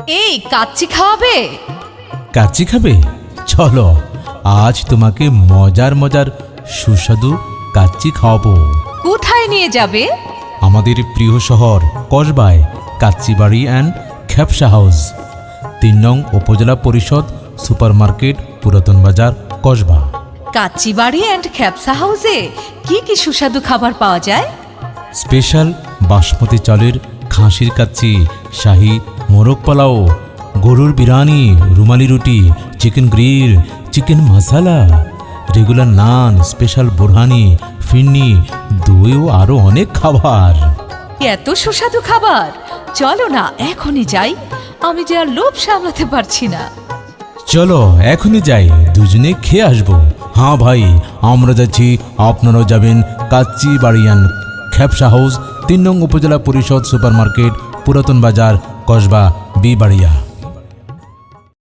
এই কাচ্চি খাওয়াবে? কাচ্চি খাবে? চলো, আজ তোমাকে মজার মজার সুস্বাদু কাচ্চি খাওয়াবো। কোথায় নিয়ে যাবে? আমাদের প্রিয় শহর কসবায় কাচ্চিবাড়ি অ্যান্ড খ্যাপসা হাউস, ৩ নং উপজেলা পরিষদ সুপার মার্কেট, পুরাতন বাজার, কসবা। কাচ্চিবাড়ি অ্যান্ড খ্যাপসা হাউসে কি কি সুস্বাদু খাবার পাওয়া যায়? স্পেশাল বাসমতি চালের খাসির কাচ্চি, শাহী মোরগ পোলাও, গরুর বিরিয়ানি, রুমালি রুটি, চিকেন গ্রিল, চিকেন মশালা, রেগুলার নান, স্পেশাল বোরহানি, ফিরনি, দই ও আরও অনেক খাবার। এত সুস্বাদু খাবার! চলো না, এখনই যাই। আমি যে আর লোভ সামলাতে পারছি না। চলো এখনই যাই, দুজনে খেয়ে আসবো। হ্যাঁ ভাই, আমরা যাচ্ছি, আপনারাও যাবেন। কাচ্চিবাড়ি অ্যান্ড খ্যাপসা হাউস, ৩ নং উপজেলা পরিষদ সুপার মার্কেট, পুরাতন বাজার, কসবা, বিবাড়িয়া।